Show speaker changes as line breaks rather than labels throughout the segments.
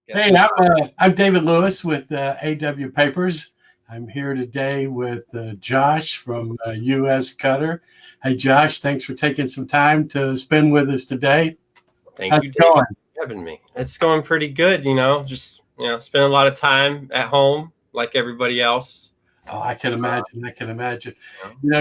Hey, I'm David Lewis with AW Papers. I'm here today with Josh from US Cutter. Hey, Josh, thanks for taking some time to spend with us today.
Thank
How's
you,
it
David,
going?
for having me. It's going pretty good, just spend a lot of time at home like everybody else.
Oh, I can
Uh,
imagine. I can imagine.
you know.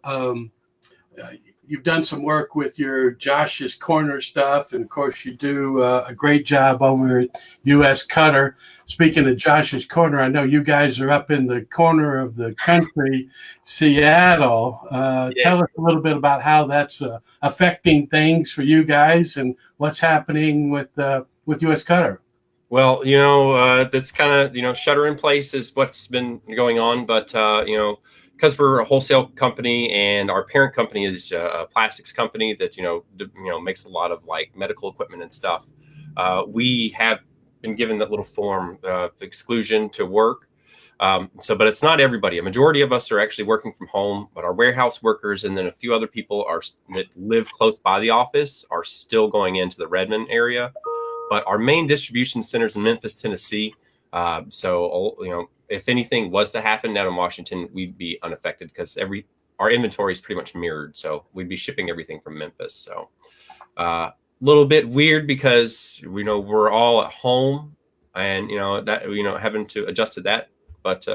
Uh, you've done some work with your Josh's Corner stuff, and of course, you do a great job over at US Cutter. Speaking of Josh's Corner, I know you guys are up in the corner of the country, Seattle.
Yeah.
Tell us a little bit about how that's affecting things for you guys, and what's happening with US Cutter.
Well, that's kind of, shutter in place is what's been going on. But, because we're a wholesale company and our parent company is a plastics company that, makes a lot of like medical equipment and stuff. We have been given that little form of exclusion to work. But it's not everybody. A majority of us are actually working from home, but our warehouse workers and then a few other people that live close by the office are still going into the Redmond area. But our main distribution centers in Memphis, Tennessee. If anything was to happen down in Washington, we'd be unaffected because our inventory is pretty much mirrored. So we'd be shipping everything from Memphis. So a little bit weird because we're all at home and having to adjust to that. But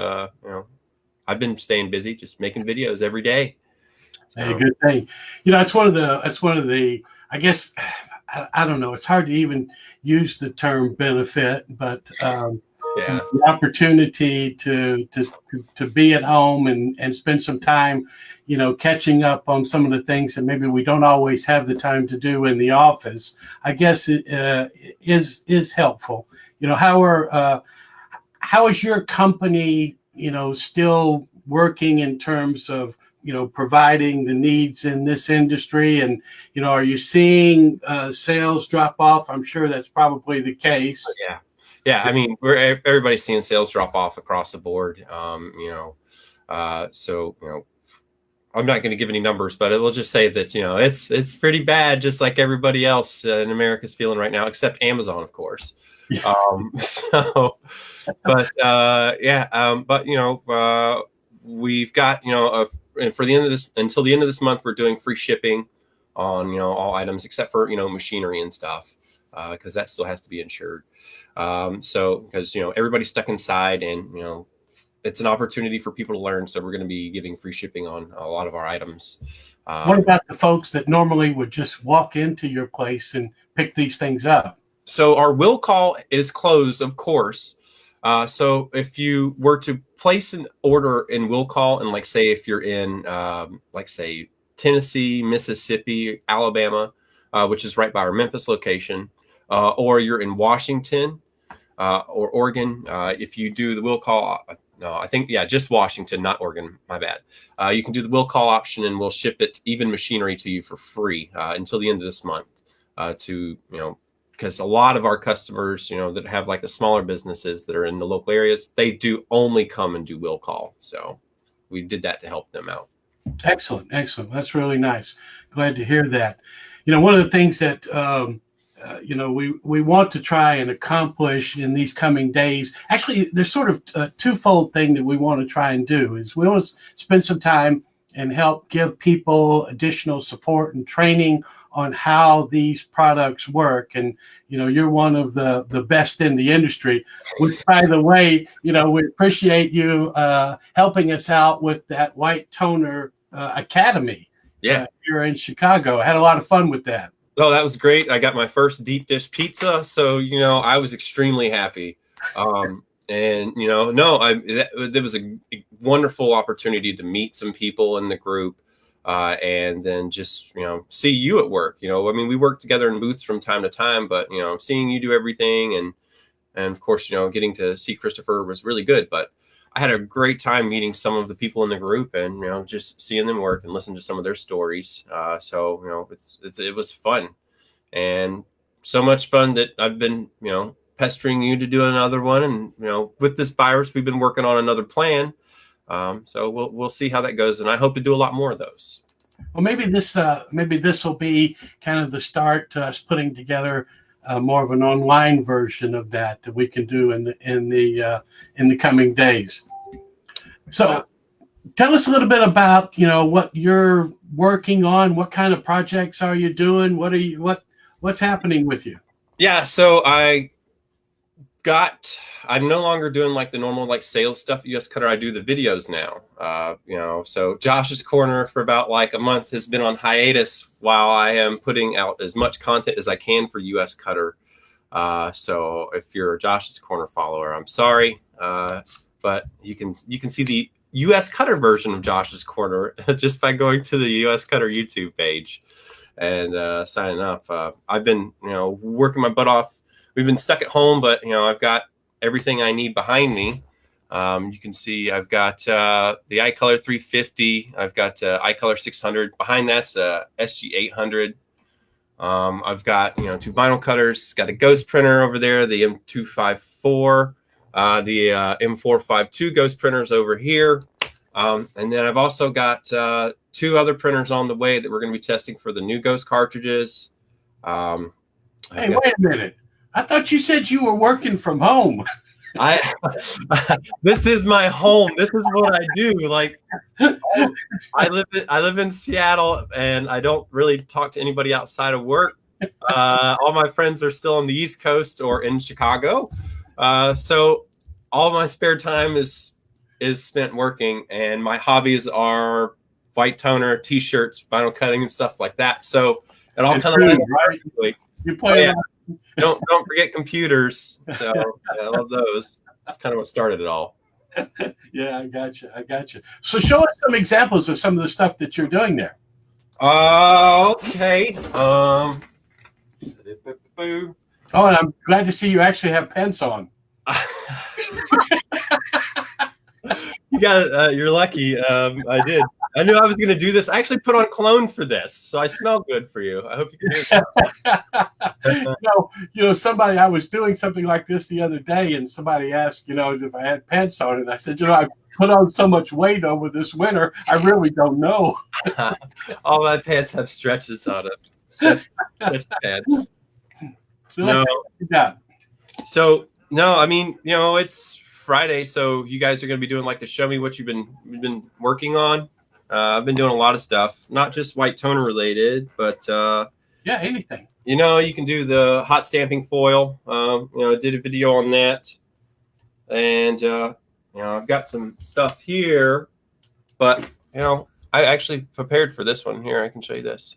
I've been staying busy, just making videos every day.
Hey, good thing. It's one of the. I guess I don't know. It's hard to even use the term benefit, but
Yeah.
the opportunity to be at home and spend some time, catching up on some of the things that maybe we don't always have the time to do in the office, I guess it is helpful. How is your company, still working in terms of providing the needs in this industry, and are you seeing sales drop off? I'm sure that's probably the case.
Yeah. I mean, everybody's seeing sales drop off across the board. I'm not going to give any numbers, but it will just say that it's pretty bad, just like everybody else in America's feeling right now, except Amazon, of course.
Yeah.
We've got for the end of this until the end of this month, we're doing free shipping on all items except for machinery and stuff because that still has to be insured. Because everybody's stuck inside and it's an opportunity for people to learn. So we're going to be giving free shipping on a lot of our items.
What about the folks that normally would just walk into your place and pick these things up?
So our will call is closed, of course. So if you were to place an order in will call, and say if you're in say Tennessee, Mississippi, Alabama, which is right by our Memphis location, or you're in Washington or Oregon, if you do the will call, I think just Washington, not Oregon. My bad. You can do the will call option, and we'll ship it, even machinery, to you for free until the end of this month. Because a lot of our customers, that have like the smaller businesses that are in the local areas, they do only come and do will call. So we did that to help them out.
Excellent. That's really nice. Glad to hear that. One of the things that we want to try and accomplish in these coming days. Actually, there's sort of a twofold thing that we want to try and do. Is we want to spend some time and help give people additional support and training on how these products work. And you're one of the best in the industry, which, by the way, we appreciate you helping us out with that White Toner Academy. Here in Chicago. I had a lot of fun with that.
Oh, that was great. I got my first deep dish pizza, so I was extremely happy. There was a wonderful opportunity to meet some people in the group, and then just see you at work. We work together in booths from time to time, but seeing you do everything, and of course getting to see Christopher was really good. But I had a great time meeting some of the people in the group, and just seeing them work and listen to some of their stories. It was fun, and so much fun that I've been pestering you to do another one. And with this virus, we've been working on another plan. So we'll see how that goes, and I hope to do a lot more of those.
Well, maybe this will be kind of the start to us putting together more of an online version of that we can do in the coming days. So, tell us a little bit about what you're working on. What kind of projects are you doing? What's happening with you?
Yeah, so I'm no longer doing like the normal like sales stuff at US Cutter. I do the videos now. So Josh's Corner for about like a month has been on hiatus while I am putting out as much content as I can for US Cutter. So if you're a Josh's Corner follower, I'm sorry, but you can see the US Cutter version of Josh's Corner just by going to the US Cutter YouTube page and signing up. I've been working my butt off. We've been stuck at home, but I've got everything I need behind me. You can see I've got the iColor 350. I've got iColor 600. Behind that's SG 800. I've got 2 vinyl cutters. Got a Ghost printer over there, the M254, the M452 Ghost printers over here, and then I've also got 2 other printers on the way that we're going to be testing for the new Ghost cartridges.
Hey, wait a minute. I thought you said you were working from home.
This is my home. This is what I do. Like, I live in Seattle, and I don't really talk to anybody outside of work. All my friends are still on the East Coast or in Chicago, so all my spare time is spent working, and my hobbies are white toner, t-shirts, vinyl cutting, and stuff like that. So it all kind of
right? You play.
Don't forget computers. So I love those. That's kind of what started it all.
Yeah, I got you. So show us some examples of some of the stuff that you're doing there.
Okay.
Oh, and I'm glad to see you actually have pants on.
You're lucky. I did. I knew I was going to do this. I actually put on cologne for this, so I smell good for you. I hope you can hear
that. Somebody, I was doing something like this the other day, and somebody asked, if I had pants on, and I said, I put on so much weight over this winter, I really don't know.
All my pants have stretches on them. Stretch pants. No. So, no, I mean, it's Friday, so you guys are going to be doing like the show me what you've been working on. I've been doing a lot of stuff, not just white toner related, but
anything.
You can do the hot stamping foil. I did a video on that, and I've got some stuff here, but I actually prepared for this one here. I can show you this.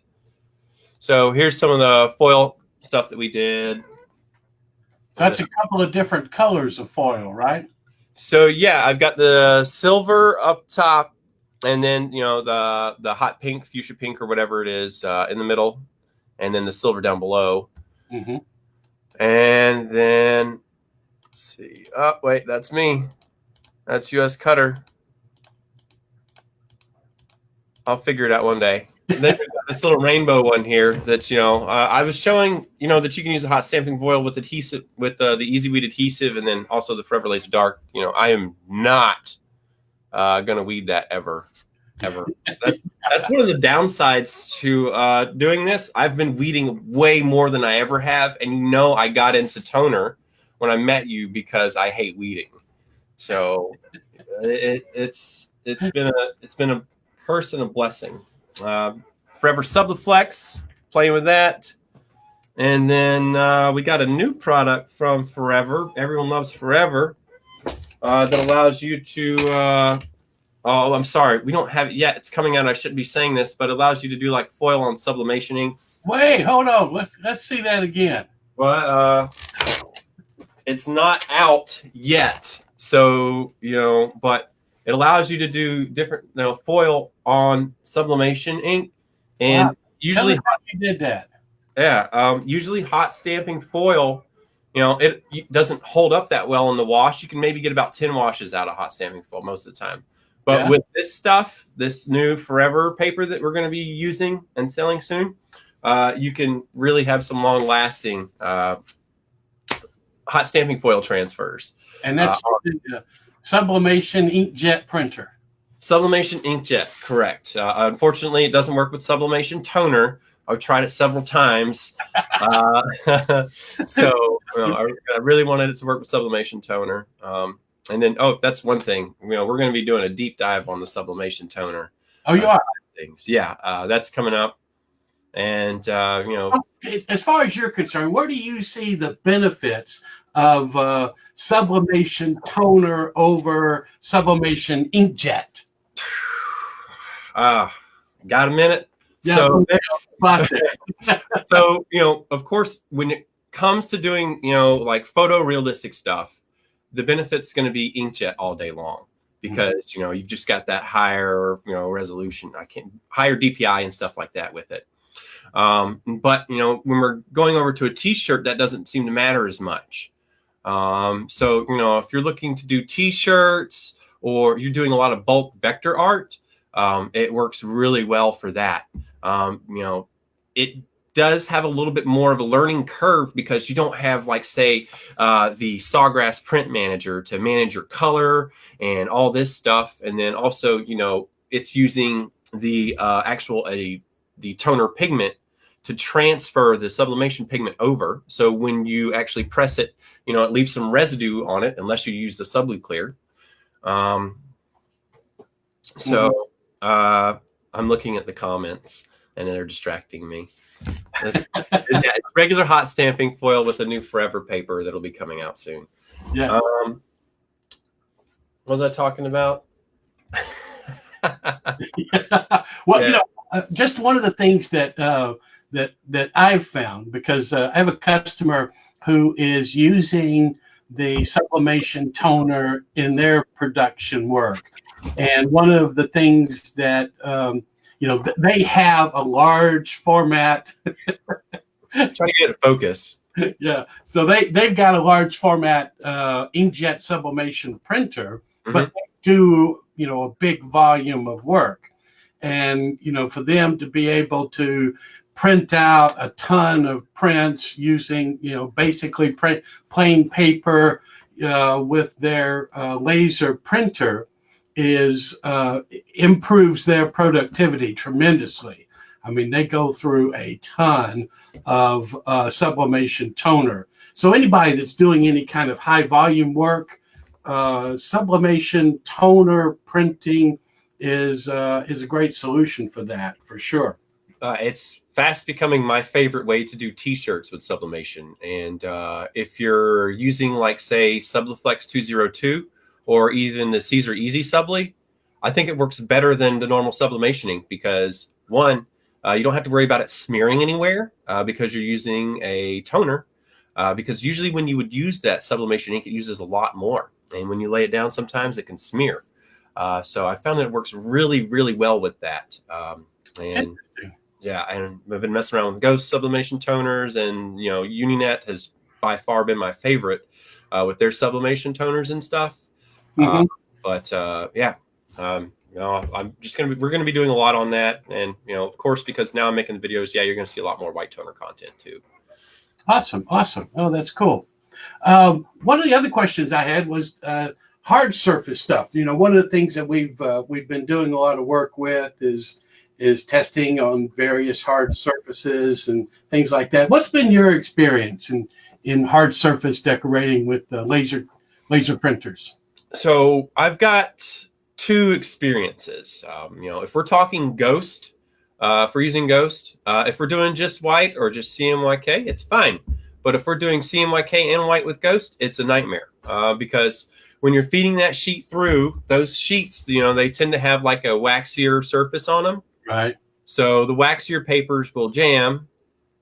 So here's some of the foil stuff that we did.
So that's a couple of different colors of foil, right?
So yeah, I've got the silver up top, and then the hot pink, fuchsia pink, or whatever it is in the middle, and then the silver down below.
Mm-hmm.
And then let's see. Oh wait, that's me. That's US Cutter. I'll figure it out one day. Then we've got this little rainbow one here that I was showing that you can use a hot stamping foil with adhesive, with the Easy Weed adhesive, and then also the Forever Laser Dark. I am not gonna weed that ever. That's one of the downsides to doing this. I've been weeding way more than I ever have, and I got into toner when I met you because I hate weeding. So it's been a curse and a blessing. Forever Subliflex, playing with that. And then we got a new product from Forever. Everyone loves Forever. That allows you to I'm sorry, we don't have it yet. It's coming out. I shouldn't be saying this, but it allows you to do like foil on sublimation ink.
Wait, hold on. Let's see that again.
Well, it's not out yet. So, but it allows you to do different foil on sublimation ink. And
wow.
Usually
Tell me how you did that.
Yeah. Usually hot stamping foil, it doesn't hold up that well in the wash. You can maybe get about 10 washes out of hot stamping foil most of the time. But with this stuff, this new Forever paper that we're going to be using and selling soon, you can really have some long-lasting hot stamping foil transfers.
And that's the sublimation inkjet printer.
Sublimation inkjet, correct. Unfortunately, it doesn't work with sublimation toner, I've tried it several times. So I really wanted it to work with sublimation toner. And then, that's one thing. We're going to be doing a deep dive on the sublimation toner.
Oh, you are?
Things. Yeah, that's coming up. And,
as far as you're concerned, where do you see the benefits of sublimation toner over sublimation inkjet?
Got a minute?
Yeah,
so,
so,
of course, when it comes to doing, like photorealistic stuff, the benefit's going to be inkjet all day long because, you've just got that higher, resolution, higher DPI and stuff like that with it. But, when we're going over to a t-shirt, that doesn't seem to matter as much. So, if you're looking to do t-shirts or you're doing a lot of bulk vector art, it works really well for that. It does have a little bit more of a learning curve because you don't have, like, say, the Sawgrass Print Manager to manage your color and all this stuff. And then also, it's using the the toner pigment to transfer the sublimation pigment over. So when you actually press it, it leaves some residue on it unless you use the Subli Clear. I'm looking at the comments and they're distracting me. It's regular hot stamping foil with a new Forever paper that'll be coming out soon.
Yeah.
What was I talking about?
Well, just one of the things that that I've found, because I have a customer who is using the sublimation toner in their production work, and one of the things that they have a large format.
Trying to get it focus.
Yeah, so they've got a large format inkjet sublimation printer, but they do a big volume of work, and for them to be able to print out a ton of prints using basically plain paper with their laser printer improves their productivity tremendously. I mean, they go through a ton of sublimation toner. So anybody that's doing any kind of high volume work, sublimation toner printing is a great solution for that, for sure.
It's fast becoming my favorite way to do t-shirts with sublimation. And if you're using, like, say, Subliflex 202 or even the Caesar Easy Subli, I think it works better than the normal sublimation ink because, one, you don't have to worry about it smearing anywhere because you're using a toner. Because usually when you would use that sublimation ink, it uses a lot more. And when you lay it down, sometimes it can smear. So I found that it works really, really well with that. And I've been messing around with Ghost sublimation toners, and Uninet has by far been my favorite with their sublimation toners and stuff. We're gonna be doing a lot on that, and of course, because now I'm making the videos, you're gonna see a lot more white toner content too.
Awesome. Oh, that's cool. One of the other questions I had was hard surface stuff. One of the things that we've been doing a lot of work with is testing on various hard surfaces and things like that. What's been your experience in hard surface decorating with laser printers?
So I've got two experiences. If we're talking Ghost, if we're using Ghost, if we're doing just white or just CMYK, it's fine. But if we're doing CMYK and white with Ghost, it's a nightmare because when you're feeding that sheet through, those sheets, they tend to have like a waxier surface on them.
Right.
So the waxier papers will jam,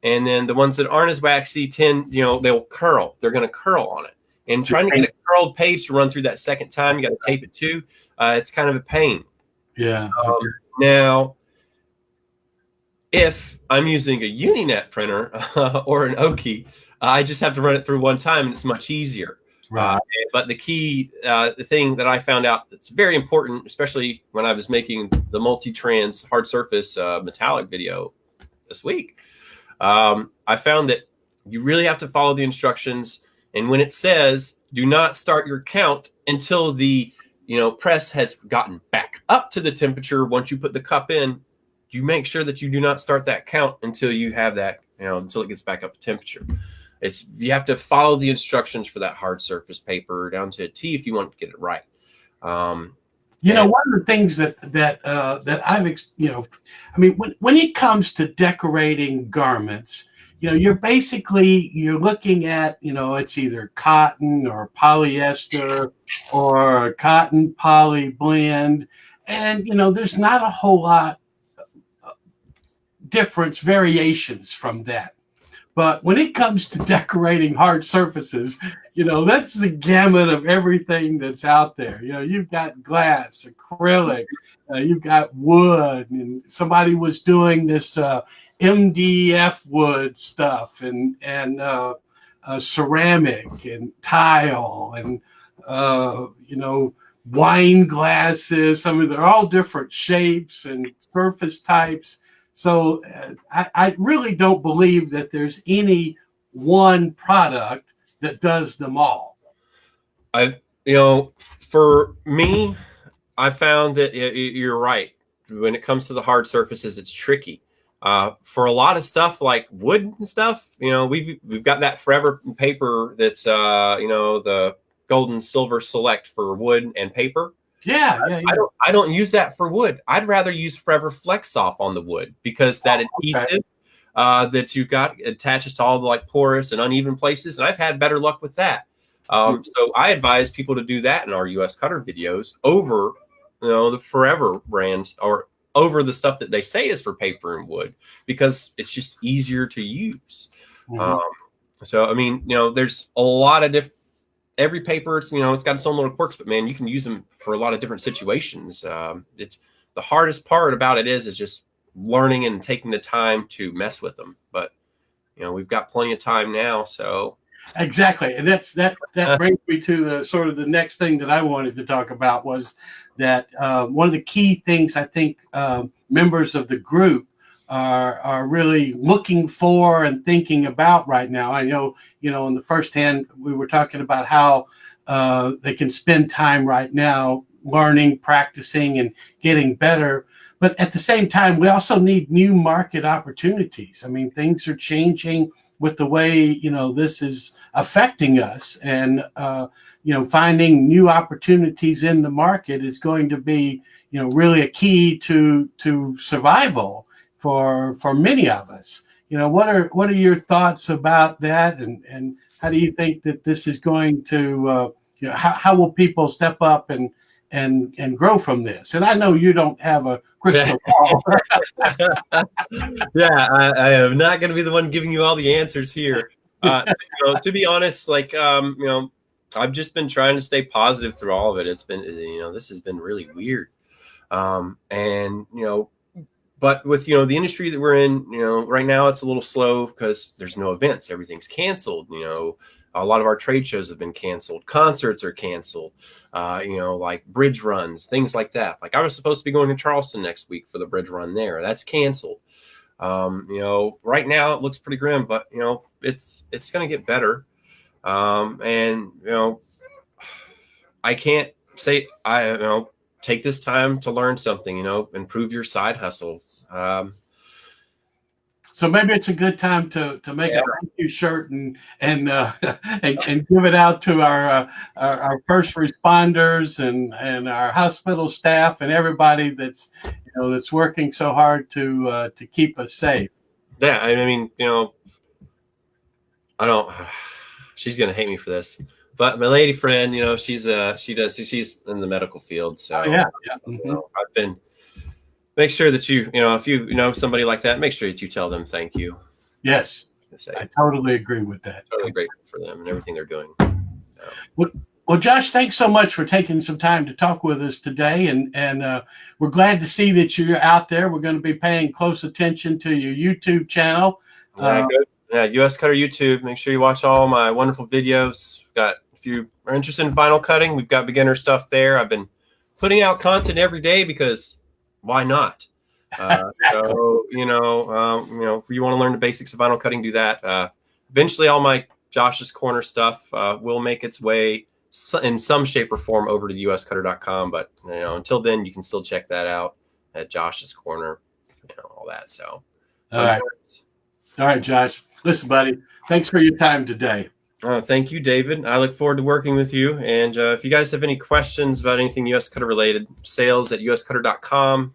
and then the ones that aren't as waxy they'll curl. They're going to curl on it. And trying to get a curled page to run through that second time, you got to tape it too. It's kind of a pain.
Yeah.
Now, if I'm using a Uninet printer or an Oki, I just have to run it through one time, and it's much easier.
Right.
But the key, the thing that I found out that's very important, especially when I was making the multi-trans hard surface metallic video this week, I found that you really have to follow the instructions. And when it says, do not start your count until the press has gotten back up to the temperature once you put the cup in, you make sure that you do not start that count until you have that, until it gets back up to temperature. You have to follow the instructions for that hard surface paper down to a T if you want to get it right.
One of the things that I've, I mean, when it comes to decorating garments, you're looking at, it's either cotton or polyester or cotton poly blend. And, there's not a whole lot variations from that. But when it comes to decorating hard surfaces, that's the gamut of everything that's out there. You've got glass, acrylic, you've got wood, and somebody was doing this MDF wood stuff, and ceramic and tile, and wine glasses. They're all different shapes and surface types. So I really don't believe that there's any one product that does them all.
For me, I found that you're right. When it comes to the hard surfaces, it's tricky. For a lot of stuff like wood and stuff, we've got that forever paper that's the Golden Silver Select for wood and paper.
Yeah.
I don't use that for wood. I'd rather use Forever Flex Off on the wood, because that adhesive that you've got attaches to all the porous and uneven places, and I've had better luck with that. So I advise people to do that in our US Cutter videos over the Forever brands, or over the stuff that they say is for paper and wood, because it's just easier to use. So I mean, there's a lot of different. Every paper, it's got its own little quirks, but man, you can use them for a lot of different situations. It's the hardest part about it is just learning and taking the time to mess with them. But we've got plenty of time now, so
exactly, and that brings me to the next thing that I wanted to talk about, was that one of the key things I think members of the group are really looking for and thinking about right now. I know, in the first hand, we were talking about how they can spend time right now learning, practicing, and getting better. But at the same time, we also need new market opportunities. I mean, things are changing with the way, this is affecting us. And, finding new opportunities in the market is going to be, really a key to survival for many of us. What are your thoughts about that, and how do you think that this is going to how will people step up and grow from this? And I know you don't have a crystal ball.
Yeah, I am not going to be the one giving you all the answers here. To be honest, I've just been trying to stay positive through all of it. It's been, this has been really weird. But with, the industry that we're in, right now it's a little slow because there's no events. Everything's canceled. A lot of our trade shows have been canceled. Concerts are canceled, like bridge runs, things like that. Like I was supposed to be going to Charleston next week for the bridge run there. That's canceled. Right now it looks pretty grim, but, it's going to get better. I can't say, take this time to learn something, improve your side hustle.
So maybe it's a good time to make a thank you shirt and give it out to our first responders and our hospital staff and everybody that's that's working so hard to keep us safe.
Yeah, I mean, I don't. She's gonna hate me for this, but my lady friend, she's in the medical field, so I've been. Make sure that if you know somebody like that, make sure that you tell them thank you.
Yes, I totally agree with that.
Totally grateful for them and everything they're doing.
Well, Josh, thanks so much for taking some time to talk with us today, and we're glad to see that you're out there. We're going to be paying close attention to your YouTube channel.
US Cutter YouTube. Make sure you watch all my wonderful videos. If you are interested in vinyl cutting, we've got beginner stuff there. I've been putting out content every day because why not?
Exactly.
So, if you want to learn the basics of vinyl cutting, do that. Eventually, all my Josh's Corner stuff will make its way in some shape or form over to uscutter.com. But, until then, you can still check that out at Josh's Corner. all that. So,
All right. All right, Josh. Listen, buddy, thanks for your time today.
Thank you, David. I look forward to working with you. And if you guys have any questions about anything US Cutter related, sales@uscutter.com.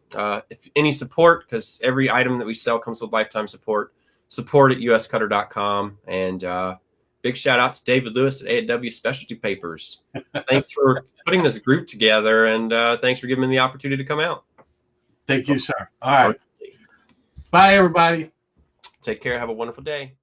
If any support, because every item that we sell comes with lifetime support at uscutter.com. And big shout out to David Lewis at A&W Specialty Papers. Thanks for putting this group together, and thanks for giving me the opportunity to come out.
Thank you, sir. All right. Bye, everybody.
Take care. Have a wonderful day.